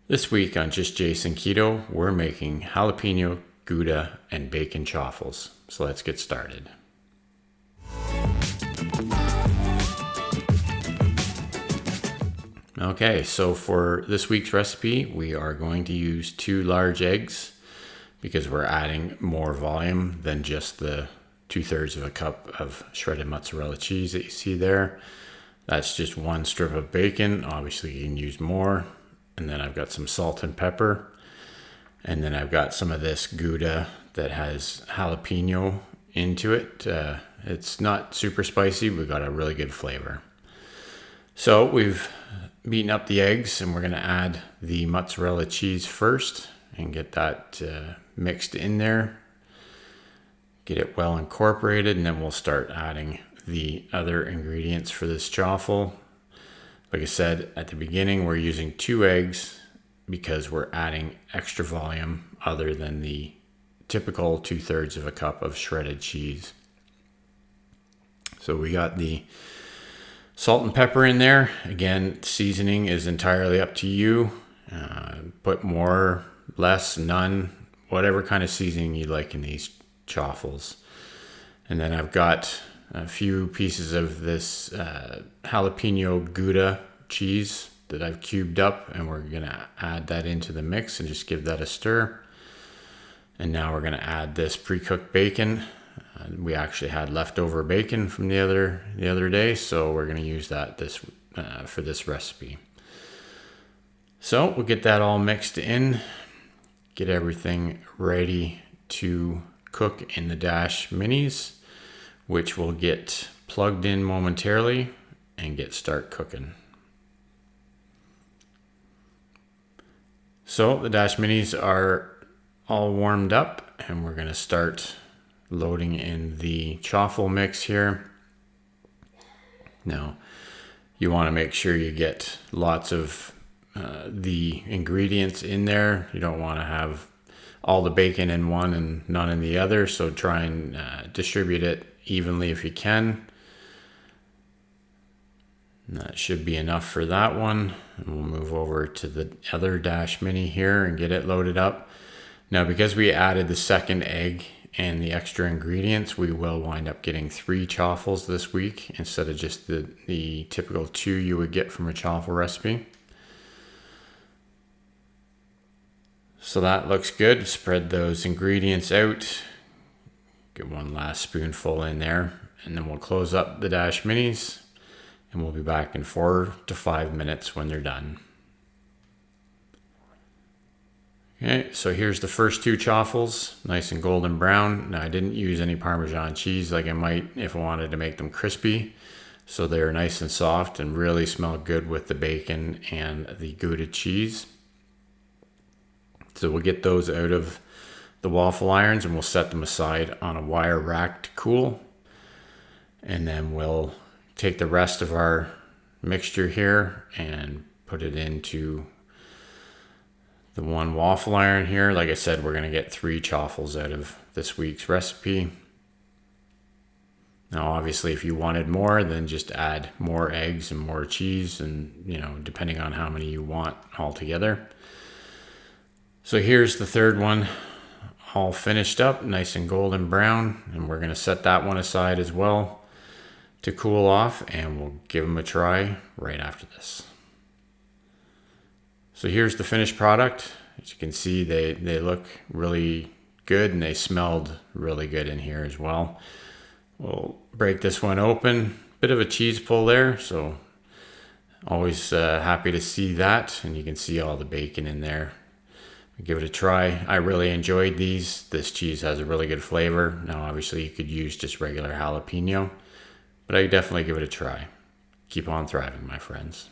This week on Just Jason Keto, we're making jalapeno, Gouda, and bacon chaffles. So let's get started. Okay, so for this week's recipe, we are going to use 2 large eggs because we're adding more volume than just the 2/3 of a cup of shredded mozzarella cheese that you see there. That's just 1 strip of bacon. Obviously, you can use more. And then I've got some salt and pepper. And then I've got some of this Gouda that has jalapeno into it. It's not super spicy, but we've got a really good flavor. So we've beaten up the eggs and we're going to add the mozzarella cheese first and get that mixed in there. Get it well incorporated, and then we'll start adding the other ingredients for this chaffle. Like I said at the beginning, we're using 2 eggs because we're adding extra volume other than the typical 2/3 of a cup of shredded cheese. So we got the salt and pepper in there. Again, seasoning is entirely up to you. Put more, less, none, whatever kind of seasoning you like in these chaffles. And then I've got a few pieces of this jalapeno Gouda cheese that I've cubed up, and we're gonna add that into the mix and just give that a stir. And now we're gonna add this pre-cooked bacon. We actually had leftover bacon from the other day, so we're gonna use that for this recipe. So we'll get that all mixed in, get everything ready to cook in the Dash Minis, which will get plugged in momentarily and start cooking. So the Dash Minis are all warmed up, and we're going to start loading in the chaffle mix here. Now, you want to make sure you get lots of the ingredients in there. You don't want to have all the bacon in one and none in the other, so try and distribute it evenly if you can. And that should be enough for that one. And we'll move over to the other Dash Mini here and get it loaded up. Now, because we added the second egg and the extra ingredients, we will wind up getting 3 chaffles this week instead of just the typical 2 you would get from a chaffle recipe. So that looks good. Spread those ingredients out. Get 1 last spoonful in there, and then we'll close up the Dash Minis, and we'll be back in 4 to 5 minutes when they're done. Okay, so here's the first 2 chaffles, nice and golden brown. Now, I didn't use any Parmesan cheese like I might if I wanted to make them crispy. So they're nice and soft and really smell good with the bacon and the Gouda cheese. So we'll get those out of the waffle irons and we'll set them aside on a wire rack to cool. And then we'll take the rest of our mixture here and put it into the 1 waffle iron here. Like I said, we're going to get 3 chaffles out of this week's recipe. Now, obviously, if you wanted more, then just add more eggs and more cheese, and depending on how many you want altogether. So here's the third one, all finished up, nice and golden brown, and we're going to set that one aside as well to cool off, and we'll give them a try right after this. So here's the finished product. As you can see, they look really good, and they smelled really good in here as well. We'll break this one open. Bit of a cheese pull there, so always happy to see that, and you can see all the bacon in there. Give it a try. I really enjoyed these. This cheese has a really good flavor. Now, obviously, you could use just regular jalapeno, but I definitely give it a try. Keep on thriving, my friends.